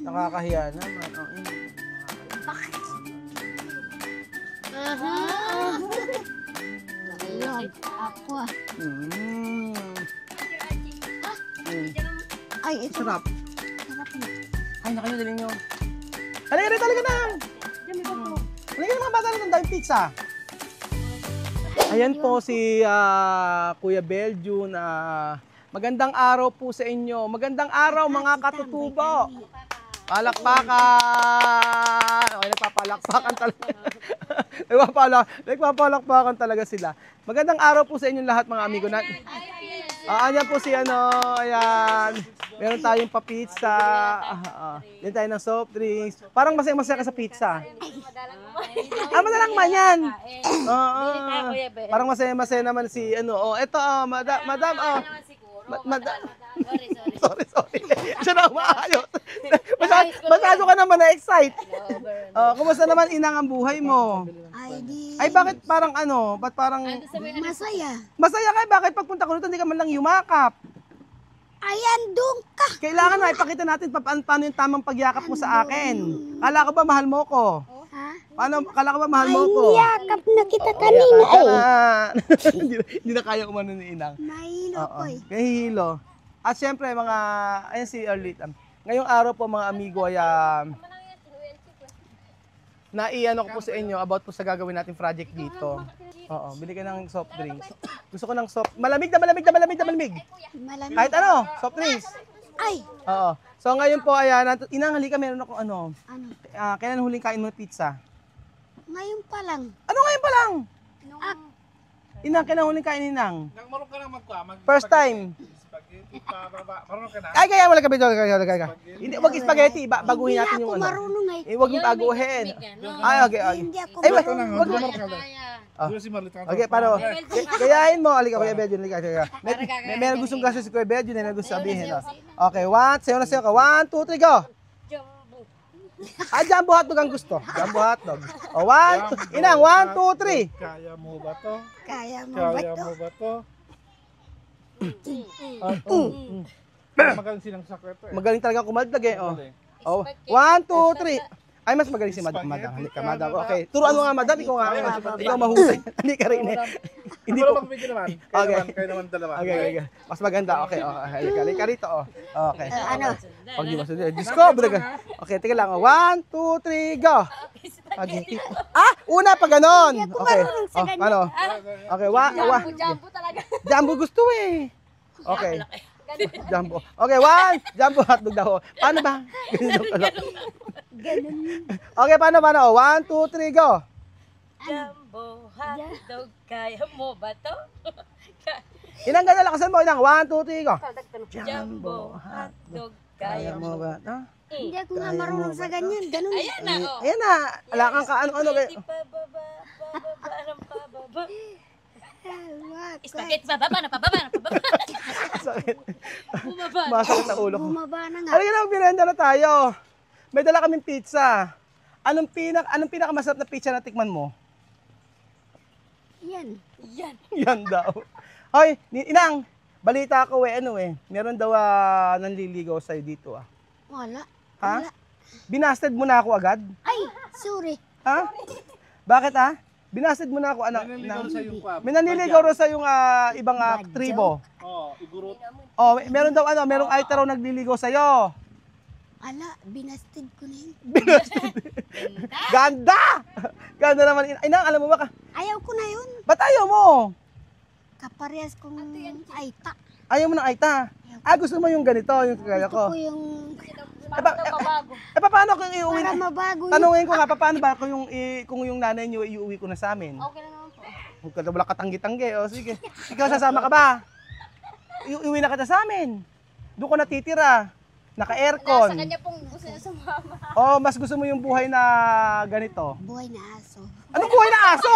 Nakakahiya naman. Oh, Ako ah. Ay, ito. Sarap. Sarap na. Ay, na kayo, dali nyo. Halika na, talaga na. Halika na mga bata na tandang pizza. Ayan po si Kuya Beljun. Magandang araw po sa inyo. Magandang araw mga katutubo. Palakpakan! Okay, nagpapalakpakan talaga. Nagpapalakpakan talaga sila. Magandang araw po sa inyong lahat mga amigo na. Ayan po si ayan. Meron tayong pa-pizza. Meron tayo ng soft drinks. Parang masaya-masaya ka sa pizza. Madalang man yan. Parang masaya-masaya naman si eto madam. Sorry. Siya na umaayos. Masyado ka naman na-excite. Kumusta naman inang ang buhay mo? Ay bakit parang ba't parang... Masaya. Masaya ka, bakit pagpunta ko rito hindi ka man lang yumakap? Ayan, doon ka. Kailangan na ipakita natin paano yung tamang pagyakap mo sa akin. Kala ko ba mahal mo ko? Ha? Kala ko ba mahal mo ko? Yakap na kita kanina Hindi na kaya umano ni inang. Mahilo ko eh. Kahihilo. At syempre ayan si Erlit. Ngayong araw po mga amigo ay naiano ko po sa inyo about po sa gagawin natin project dito. Bili ka ng soft drinks. Gusto ko ng soft, malamig. Malamig. Kahit soft drinks. Ay! So ngayon po ayan, inang halika meron ako Ano? kailan huling kain mo pizza? Ngayon pa lang. Ano ngayon pa lang? Inang, kailan huling kain inang? Marunong ka nang First time. Marunong ka na? Ay, kaya wala ka video. Hindi, wag spaghetti. Baguhin natin Hindi yung ako marunong eh. Wag mong baguhin. Ay, okay. Hindi ako Ay, wag. marunong. Si Marlita. Okay, paano? Gayahin mo. Alika, Kuya Bedjun. May gustong kasi si Kuya Bedjun na gusto sabihin. Okay, sayo na ka. 1, 2, 3, go! Jumbo hotdog ang gusto. Jumbo hotdog. Inang, 1, 2, 3. Kaya mo ba to? Kaya mo ba to? Magaling silang sakreto eh. Magaling talaga kumaldag eh. 1, 2, 3. Ay, mas magaling si Madam. Halika, Madam. Okay. Turuan mo nga, Madam. Ikaw nga. Ikaw mahusay. Halika rin eh. Hindi ko. Magbigay naman. Kayo naman dalawa. Okay. Mas maganda. Okay. Halika rito. Okay. Pag di masunod. Discover ka. Okay, teka lang. 1, 2, 3, go. Una pa ganon. Okay. Paano? Okay, Jumbo talaga. Jumbo gusto eh. Okay. Jumbo. Okay, 1. Jumbo hotdog daw. Paano ba? Ganun. Okay, paano? 1, 2, 3, go. Jumbo hotdog, kaya mo ba to? Inang ganda lakasan mo. Inang, 1, 2, 3, go. Jumbo hotdog, kaya mo ba? Hindi ako nga marunong sa ganyan. Ganun. Ayan na, oh. Ayan na. Alakang ka. Ano. Pababa, pababa. Spaghetti, pababa. Sakit. Bumaba. Masakit ang ulo ko. Bumaba na nga. Halika na, magmerienda na tayo. May dala kaming pizza. Anong pinakamasarap na pizza na tikman mo? Yan. Yan daw. Hoy, inang, balita ko meron daw nanliligaw sa'yo dito Wala. Ha? Binasted mo na ako agad? Ay, sorry. Ha? Bakit Binasted mo na ako Naniligaw sa yung may nanliligaw raw sa yung ibang tribo. Igurot. Meron daw merong aita raw nagliligaw sa'yo. Ala, binasted ko na yun. Ganda! Ganda naman. Inang, alam mo ba Ayaw ko na yun. ba't ayaw mo? Kaparehas kong aita. Ayaw mo ng aita? Gusto mo yung ganito, yung kagaya Gusto ko. ko yung Paano kung iuwi? para mabago yun. Tanungin ko nga, paano ba kung yung nanay niyo iuwi ko na sa amin? Okay na naman po. Huwag ka wala katanggi-tanggi. Sige. Ikaw sasama ka ba? Iuwi na kita sa amin. Doon ko natitira. Naka-aircon. Sa kanya pong gusto niya sumama. Mas gusto mo yung buhay na ganito. Buhay na aso. Anong buhay na aso?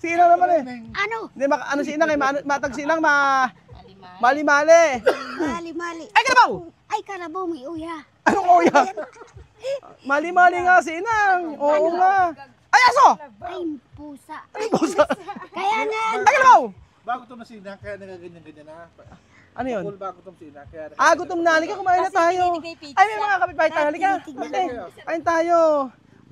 Si Inang naman eh. Ano? Hindi, si Inang matag si Inang mali-mali. Mali. Ay, kalabaw! Ay, kalabaw, may uya. Anong kuya? Mali-mali nga si Inang. Oo nga. Ay, aso! Ay, pusa. Ay, pusa. Kaya nga. Ay, kalabaw! Bago ito na sila, kaya nagaganyan-ganyan na. Ano yun? Full bago itong sina. Kaya Gutom na. Halika, kumain na tayo. Ay, may mga kapitbahay tayo. Halika. Okay. Kain tayo.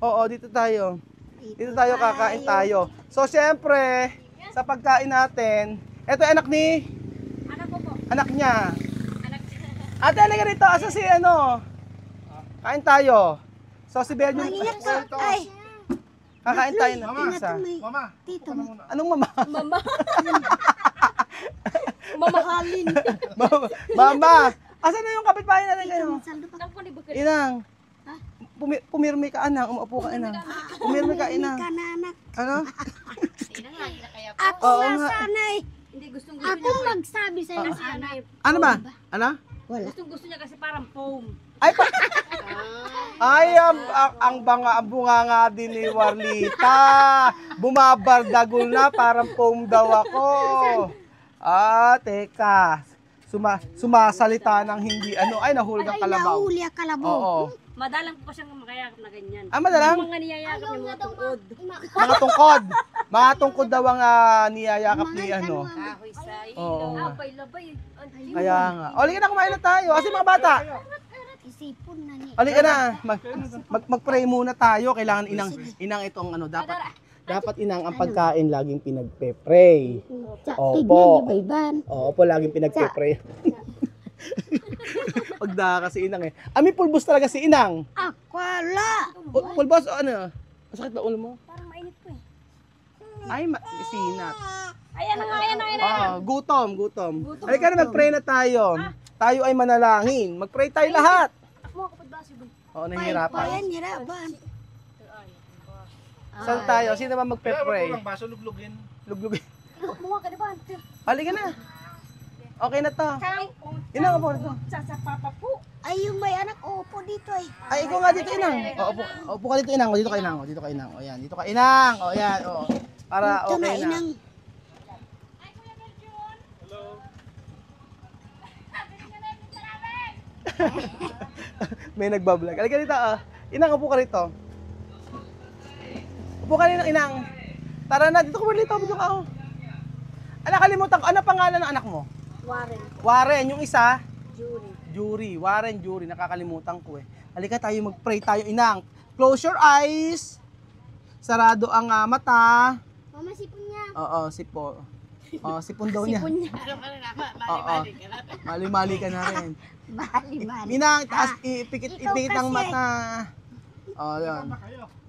Oo, dito tayo. Dito tayo kakain tayo. So, syempre, sa pagkain natin, eto anak ni... Anak ko po. Anak niya. Anak Ate, halika rito. Asa si ano? Kain tayo. So, si Benyo. Mangiyak ka. Ay, Kakain tayo ng Mama. pizza. Mama, tito ano mo. muna? Anong mama? Mama. Mamahalin. Mama! Asan na yung kapitbahay natin kayo? Saldo pa. Ang panibag ka. Inang. Pumirmi ka, anak. Umupo ka, inang. Pumirmi ka, inang. Ka na anak. Ano? Inang lagi na kaya po. Ako Oo nga nga. sanay. Hindi gustong Ako magsabi sa'yo. Kasi ano eh. Ano ba? Ano? Wala. Gustong gusto niya kasi parang foam. Ay, ang bunga nga din ni Warlita. Bumabardagol na, parang foam daw ako. Teka. Sumasalita ng hindi ano. Ay, nahulog ang Ay, kalabaw. nahuli ang kalabaw. Oo. Madalang po siyang makayakap na ganyan. Madalang? Yung mga niyayakap yung mga tungkod. Mga tungkod. Mga tungkod daw ang niyayakap ni ano. Kahoy sa Oo. ilaw. Labay. Kaya nga. Halika na, kumain na tayo. Kasi mga bata. Isipon na ni. Halika na. Mag-pray muna tayo. Kailangan inang itong ano. Dapat inang ang pagkain laging pinagpe-pray. Opo. Tignan niyo ba, Ivan? Opo, laging pinagpe-pray. Pagda kasi inang eh. Ami pulbos talaga si inang. Wala. Pulbos, ano? Masakit na ulo mo? Parang mainit po eh. Ay, sinat. Ayan na nga. Gutom. Halika na, mag-pray na tayo. Tayo ay manalangin. Mag-pray tayo lahat. Ako kapag basi ba? Oo, nahihirapan. Ayan, hirapan. Saan tayo? Sino ba magpe-pray? Walang baso, luglugin. Luglugin. Muha ka na ba? Halika na. Okay na to. Inang, upo dito. Sa papa po. Ay, yung may anak, upo dito eh. Ay, ikaw nga dito, inang. Upo ka dito, inang. Dito ka, inang. Dito ka, inang. O, yan. Dito ka, inang. O, yan. O. Para Ito na, okay na. inang. May nagbablog. Halika dito, Inang, upo ka rito. Upo ka rito, inang. Tara na, dito ka dito. Dito ka, nakalimutan ko. Ano pangalan ng anak mo? Warren. Warren. Yung isa? Jury. Warren, Jury. Nakakalimutan ko eh. Halika tayo, mag-pray tayo, inang. Close your eyes. Sarado ang mata. Mama, sipon niya. Oo, sipo. Sipon daw niya. Oo. Mali-mali ka na rin. Bali. Inang, taas, ipikit ang kasi. mata. Yun.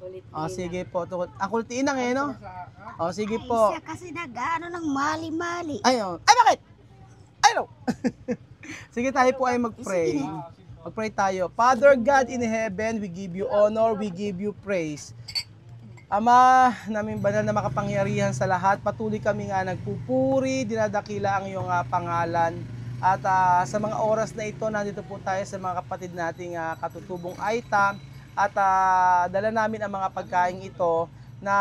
Ulit. Sige po. Ang kulti inang eh, no? Sige po. Ay, siya kasi nag-ano ng mali-mali. Ay, bakit? Ay, no. Sige, tayo po ay mag-pray. Mag-pray tayo. Father God in heaven, we give you honor, we give you praise. Ama, namin banal na makapangyarihan sa lahat, patuloy kami nga nagpupuri, dinadakila ang iyong pangalan. At sa mga oras na ito, nandito po tayo sa mga kapatid nating katutubong Aita. At dala namin ang mga pagkain ito na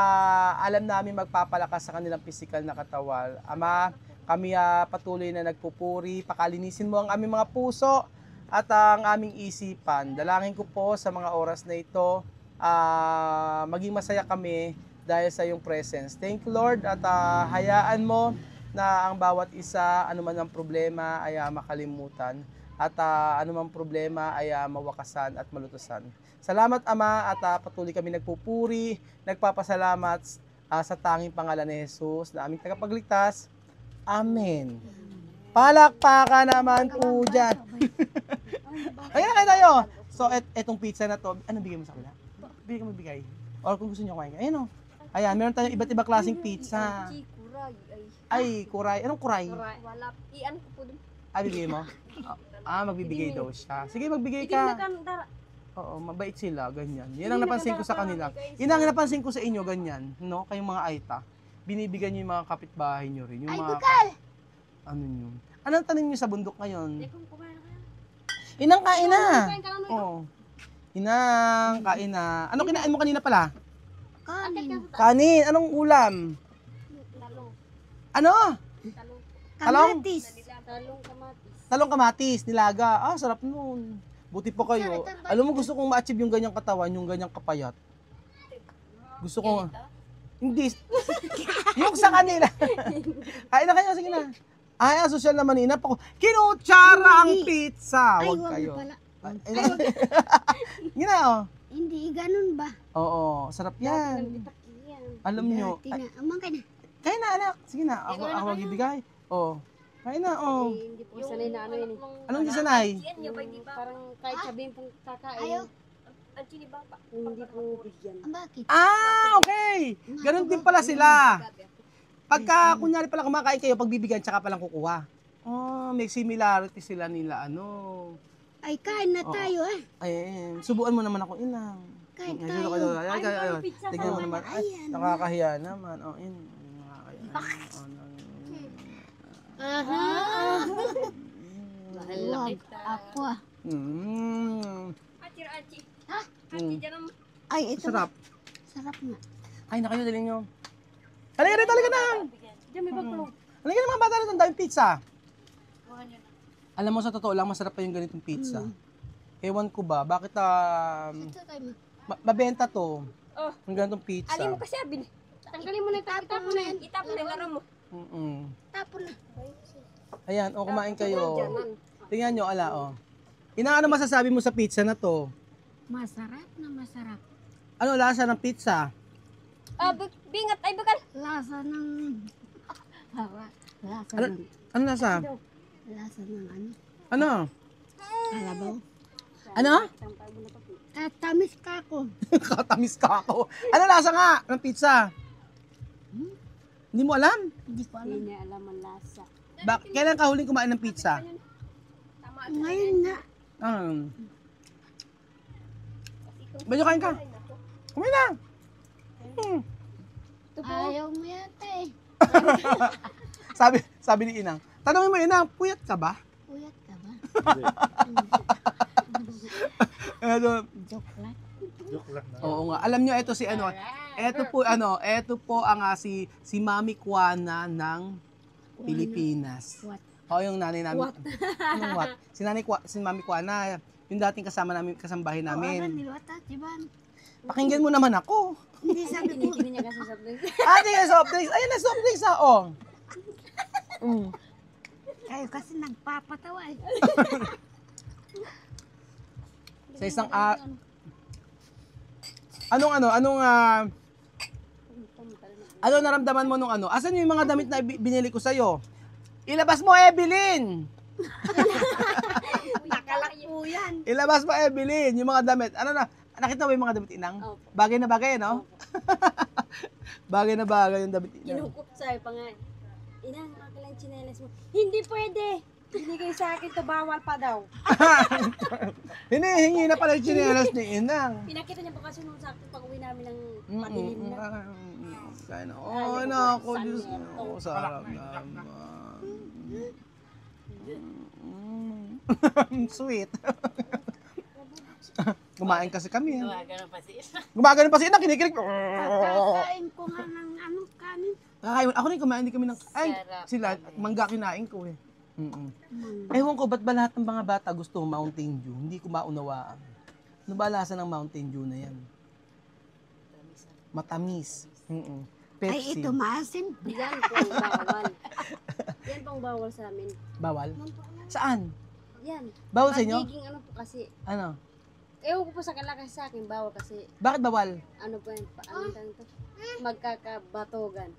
alam namin magpapalakas sa kanilang pisikal na katawan. Ama, kami patuloy na nagpupuri, pakalinisin mo ang aming mga puso at ang aming isipan. Dalangin ko po sa mga oras na ito, maging masaya kami dahil sa iyong presence. Thank you, Lord, at hayaan mo na ang bawat isa, anuman ang problema ay makalimutan at anumang problema ay mawakasan at malutusan. Salamat, Ama, at patuloy kami nagpupuri, nagpapasalamat sa tanging pangalan ni Jesus na aming tagapagligtas. Amen. Palakpakan naman po dyan. Ayan na kayo tayo. So, etong pizza na to, ano bigay mo sa kanila? Bigay ka magbigay. Or kung gusto nyo kumain. Ayan o. Ayan, meron tayong iba't ibang klaseng pizza. Ay, kuray. Anong kuray? Wala. Iyan ko po dun. Bigay mo? Magbibigay daw siya. Sige, magbigay ka. Oo, mabait sila, ganyan. Yan ang napansin ko sa kanila. Yan ang napansin ko sa inyo, ganyan. No? Kayong mga Aita. Binibigyan nyo yung mga kapitbahay nyo rin. Yung mga... Ano yun? Anong tanim nyo sa bundok ngayon? Inang, kain na! Oo. Inang, kain na. Anong kinain mo kanina pala? Kanin. Kanin. Anong ulam? Ano? Talong? Kamatis. Talong kamatis, nilaga. Sarap nun. Buti po kayo. Alam mo, gusto kong ma-achieve yung ganyang katawan, yung ganyang kapayat. Gusto kong... Hindi. Yung sa kanila. Kain na kayo, sige na. Ay, social naman ina pa ko. Kinutsara ang pizza. Ay, Huwag wag kayo. na pala. Gina, oh. Hindi, ganun ba? Oo, sarap yan. Alam nyo. Dati na. Amang ka na. Kaya na, anak. Sige na, ako magbibigay. Oo. Kaya na, oh. Hindi po sanay na ano yun. Anong di sanay? Yan niyo ba, di ba? Parang kahit sabihin pong kakain, Ayaw. Ang chinibaba. hindi po bigyan. Bakit? Ah, okay. Ganon din pala sila. Pagka, kunyari pala kumakain kayo, pagbibigyan, tsaka palang kukuha. Oh, may similarity sila nila, ano. Ay, kain na tayo eh. Ay, subuan mo naman ako, inang. Kain Ay, tayo. dito kayo. Ay, ay, pizza tignan mo sa naman. Ay, Ayan. nakakahiya naman. Oh, in. Nakakahiya naman. Oh, Aha. Mahal Wag. Ako ah. Achi, achi. Ha? Achi, dyan ang... Ay, ito. Sarap. Sarap nga. Ay, nakayo, dali nyo. Halika rin, halika na. Diyan may bagpulong. Halika na mga bata rin, ang daming pizza. Alam mo, sa totoo lang, masarap pa yung ganitong pizza. Ewan ko ba, bakit Ito tayo mo. mabenta to? Oh. Yung ganitong pizza. Alin mo kasi abin. Tanggalin mo na yung Tapon mo na yan. Itapon na yung laro mo. Tapon na. Ayan, o kumain kayo. Diyanan. Tingnan nyo, ala, o. Ina, ano masasabi mo sa pizza na to? Masarap na masarap. Ano lasa ng pizza? Ah, bingat. Ay, bakal. Lasa ng... Lasa Ano? ng... Ano lasa? Lasa ng ano? Ano? Kalabaw. Ano? Tatamis ka ako. Katamis ka ako. Ano lasa nga ng pizza? Hindi mo alam? Hindi ko alam. Hindi niya alam ang lasa. Kailan ka huling kumain ng pizza? Ngayon nga. Medyo kain ka. Kumain na. Ayaw mo yata eh. Sabi ni Inang. Tanongin mo, Inang, puyat ka ba? Puyat ka ba? Ano, Joke lang. Joke lang na. oo nga. Alam nyo, ito si ano, ito po ang si Mami Kuana ng Pilipinas. What? O, yung nanay namin. Anong what? Si Mami Kuana, yung dating kasama namin, kasambahay Awan, namin. nilwata, diban? Pakinggan mo naman ako. Hindi sabi ko. Hindi niya kasi sabi. Ate, soft drinks. Ayun na, soft drinks ha, oh. Kayo kasi nagpapatawa eh. Sa isang, ano naramdaman mo nung ano? Asan yung mga damit na binili ko sa'yo? Ilabas mo, Evelyn! Nakalak po yan. Ilabas mo, Evelyn, yung mga damit. Ano na, nakita mo yung mga damit, Inang? Opo. Bagay na bagay, no? Bagay na bagay yung damit, Inang. Kinukop sa'yo pa nga. Inang, makalang chinelas mo. Hindi pwede. Binigay sa akin to, bawal pa daw. Hinihingi na pala yung chinelas ni Inang. Pinakita niya pa kasi nung sakto pag uwi namin ng madilim na. Oh, nako, Diyos ko. Sarap naman. Sweet. Kumain kasi kami. Gumagano pa si Inang, kinikilig. Kakain ko nga ng anong kanin. Kakain, ako rin kumain din kami ng, ay, Sarap. sila, mangga kinain ko eh. Ewan ko, ba't ba lahat ng mga bata gusto Mountain Dew? Hindi ko maunawaan. Ano ba lasa ng Mountain Dew na yan? Matamis. Pepsi. Ay, ito maasim. Yan pong bawal. Yan pong bawal sa amin. Bawal? Saan? Yan. Bawal sa inyo? Magiging ano po kasi, Ano? ewan ko po sa kanila kasi sa akin, bawal kasi, Bakit bawal? ano po yan, ano tawag ito? Magkakabatogan.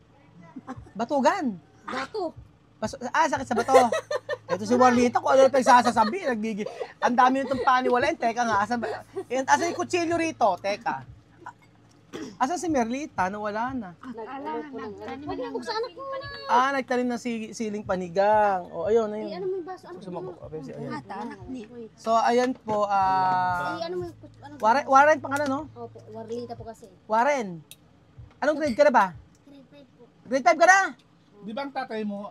Batugan. Bato! Sakit sa bato. Ito si Warlita, kung ano na pagsasasabi, nagigil. Ang dami nitong paniwalain. Teka nga, asan yung kutsilyo rito? Teka. Asan si Merlita? Nawala na. Nag-ano po ng ano. Huwag mo sa anak ko. Nagtanim ng siling panigang. O, ayun, Ano ayun. mo yung baso? Ano Gusto mo ko? Pepsi, ayun. Ata, anak niya. So, ayan po, Ano mo yung, ano? Warren pangalan, no? Opo, Warlita po kasi. Warren. Anong grade ka na ba? Grade 5 ka na? Di ba ang tatay mo,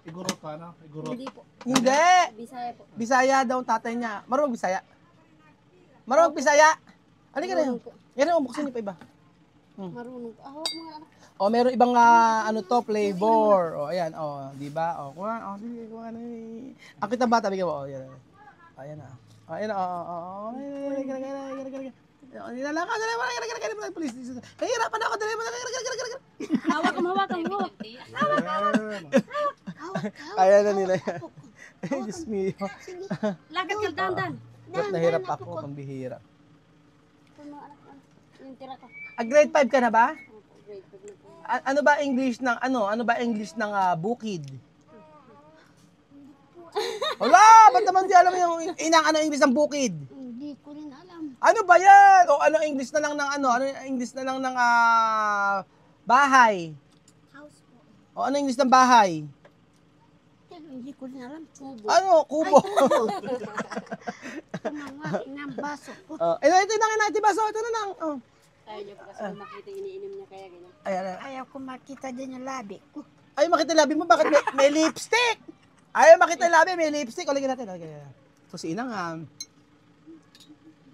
igurot ka, no? Igurot. Hindi po. Hindi. Bisaya po. Bisaya daw ang tatay niya. Marunong Bisaya. Marunong Bisaya. Ano ka na yun? Marunong po. Yan ang buksan niyo pa iba. Marunong po. Hawak mga anak. O, meron ibang ano to, flavor. O, ayan. O, di ba? O, kuha. O, di ba? Ang kita bata, bigyan mo. O, yan. Ayan na. O, ayan na. O, nilalaka. Dali mo. Please. Nahihirapan ako. Dali mo. Hawak mo. Ayan. Kaya na nila yan. Diyos mio. Lakad ka, dandan. Ba't nahirap ako, pambihira. Yung tira ko. Grade 5 ka na ba? Grade 5 na po. Ano ba English ng ano ba English ng bukid? Wala, ba't naman di alam yung inang ano English ng bukid? Hindi ko rin alam. Ano ba yan? O ano English na lang ng ano English na lang ng bahay? House po. O ano English ng bahay? Hindi ko rin alam. Kubo. Ano? Kubo. Tumangak ng baso ko. Ito na ito baso, ito na lang. Oh. Ayaw niya po kasi makita iniinom niya kaya ganyan. Ayan. Ayaw ko makita din yung labi ko. Ay, makita labi mo, bakit may lipstick? Ayaw makita labi, may lipstick. Uligin natin. So si Inang,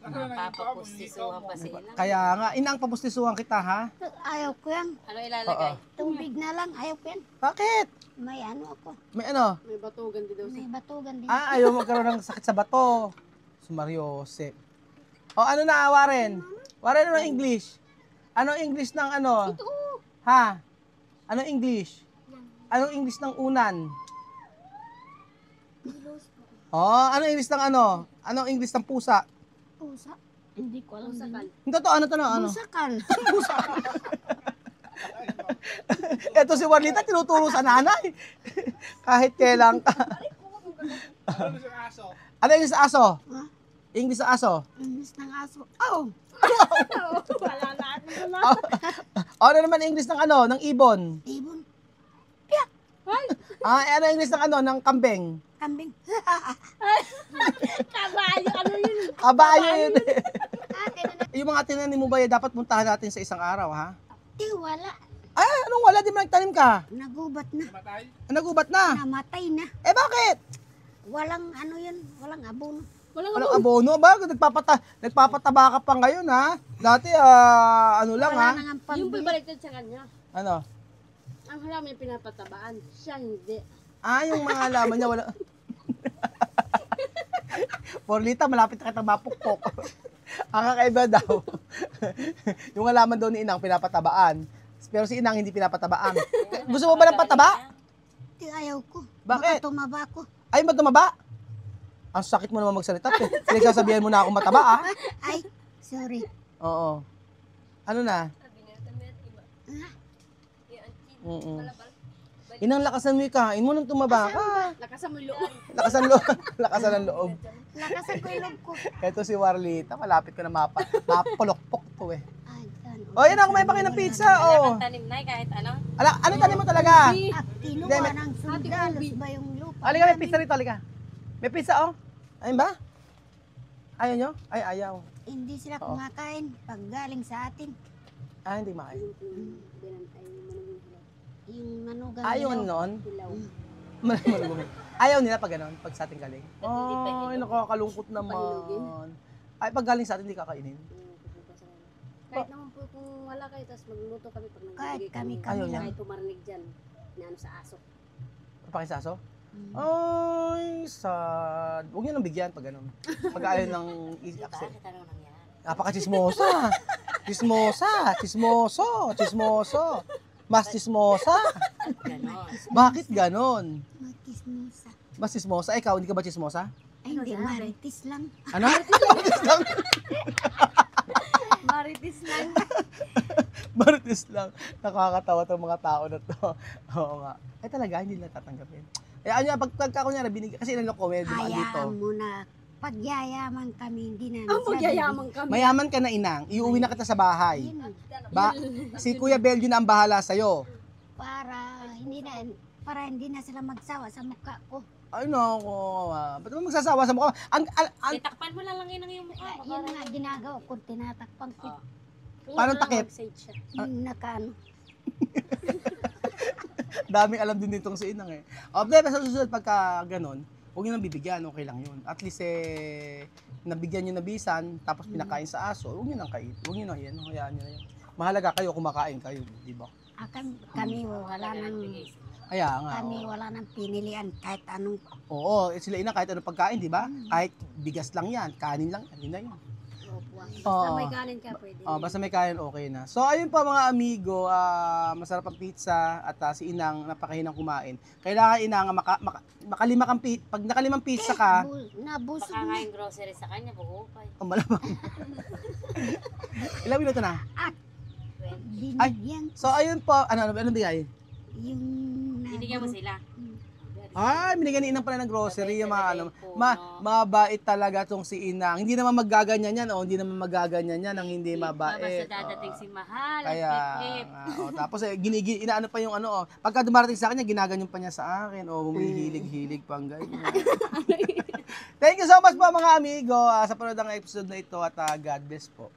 Papapustisuhan pa si Inang. kaya nga, Inang, papustisuhan kita, ha? Ayaw ko yan. Ano ilalagay? Tubig na lang. Ayaw ko yan. Bakit? May ano ako. May ano? May batugan din daw siya. May batugan din. Ayaw magkaroon ng sakit sa bato. Sumaryose. O, ano na, Warren? Warren, ano English? Ano English ng ano? Ha? Ano English? Anong English ng unan? Ano English ng ano? Anong English ng pusa? Pusa. Hindi ko alam. Usakan. Ito to, ano to na, ano? Pusakan. Ito si Warlita, tinuturo sa nanay. Kahit kailan ka. Ano sa aso? Ano English sa aso? Ha? English sa aso? Inis ng aso. Oh! Wala na ako na. Ano naman English ng ano? Ng ibon? Ibon. Ano English ng ano? Ng kambing? Kambing. Kabayo, ano yun? Kabayo yun. Akin na. Yung mga tinanim mo ba, dapat puntahan natin sa isang araw, ha? Wala. Anong wala? Di mo nagtanim ka? Nagubat na. Matay? Nagubat na. Namatay na. Bakit? Walang ano yun. Walang abono. Walang abono ba? Nagpapataba ka pa ngayon, ha? Dati, ano lang, ha? Wala nang Yung pambili. baliktad sa kanya. Ano? Ang halaman yung pinapatabaan. Siya hindi. Yung mga halaman niya, wala. Porlita, malapit na kitang mapukpok. Ang kakaiba daw. Yung halaman daw ni Inang, pinapatabaan. Pero si Inang, hindi pinapatabaan. Gusto mo ba ng pataba? Ayaw ko. Bakit? Baka tumaba ko. Ay, ba't tumaba? Ang sakit mo naman magsalita. Pinagsasabihan mo na ako mataba, Ay, sorry. Oo. Ano na? Sabi niya, tamit iba. Ah, Mm-mm. Inang, lakasan mo yung kain mo nang tumaba ka. Lakasan mo yung loob. Lakasan loob. Lakasan ng loob. lakasan ko yung loob ko. Ito si Warlita. Malapit ko na mapulokpok to eh. Ay, ano. O, yan ako, may paki ng pizza. Wala Oh. kang tanim na kahit ano. Ano tanim mo talaga? Kinuha ng sundalos ba yung lupa? Halika, may pizza rito. Halika. May pizza, oh. Ayun ba? Ayaw nyo? Ay, ayaw. Hindi sila Oo. kumakain pag galing sa atin. Hindi makain. Yung manugang Ayaw nila. noon. Hilaw. Ayaw nila pag gano'n, pag sa ating galing. Hindi pa Ay, hinog. nakakalungkot naman. Ay, pag galing sa atin, hindi kakainin. Kahit naman po kung wala kayo, tapos magluto kami pag Kahit nagbibigay kami Ayaw niya. Kahit tumarinig dyan, na ano sa aso. Pakisaso? Mm. Ay, sad. Huwag nyo nang bigyan pag gano'n. Pag ayaw ng i-accept. Bakit ano nangyari? Napaka-chismosa. Chismosa. Chismoso. Chismoso. Mas chismosa. Ganon. Bakit ganon? Magkismosa. Mas chismosa? Ikaw, hindi ka ba chismosa? Ay, hindi, maritis lang. Ano? Marites lang. Maritis lang. Marites lang. Nakakatawa tong mga tao na to. Oo nga. Ay talaga, hindi nila tatanggapin. Eh, ano yan, pagka kunyari, kasi ilan ko, may dumaan dito. Hayaan mo na. Pagyayaman kami, hindi na. Ang magyayaman kami. Mayaman ka na, Inang. Iuwi na kita sa bahay. Yun, Si Kuya Belgio na ang bahala sa'yo. para hindi na sila magsawa sa mukha ko. Ay, naku. Ba't mo magsasawa sa mukha? Itakpan mo lang yun ang iyong mukha. Yun nga ginagawa ko, tinatakpan ko. Paano takip? Mag-side siya. Yung nakaano. Daming alam din ditong si Inang eh. O, pero sa susunod pagka ganon, huwag nyo nang bibigyan, okay lang yun. At least nabigyan nyo na bisan, tapos pinakain sa aso, huwag nyo nang kain. Huwag nyo nang yan, hayaan nyo na yan. Mahalaga kayo, kumakain kayo, di ba? Kami wala nang pinilian kahit anong Oo, sila Inang kahit anong pagkain, di ba? Kahit bigas lang yan, kanin lang, yun na yun. Basta Oo. may kanin ka, pwede. Oh, basta may kain, okay na. So, ayun pa mga amigo, masarap ang pizza at si Inang, napakahinang kumain. Kailangan Inang, makalima kang pag nakalimang pizza ka, Nabusog Baka nga na. yung grocery sa kanya, buhukay. oh, malamang. Ilang minuto na? Binigyan So, ayun po, ano bigay? yung Binigyan mo sila. Binigyan ni Inang pala ng grocery, yung mga mabait talaga tong si Inang. Hindi naman magaganyan yan, hindi naman magaganyan yan ang hindi mabait. Basta dadating si Mahal. Kaya, Hip-hip. tapos inaano pa yung pagka dumarating sa kanya, ginaganyan pa niya sa akin, humihilig-hilig pang ganyan. Thank you so much po mga amigo sa panood ng episode na ito at God bless po.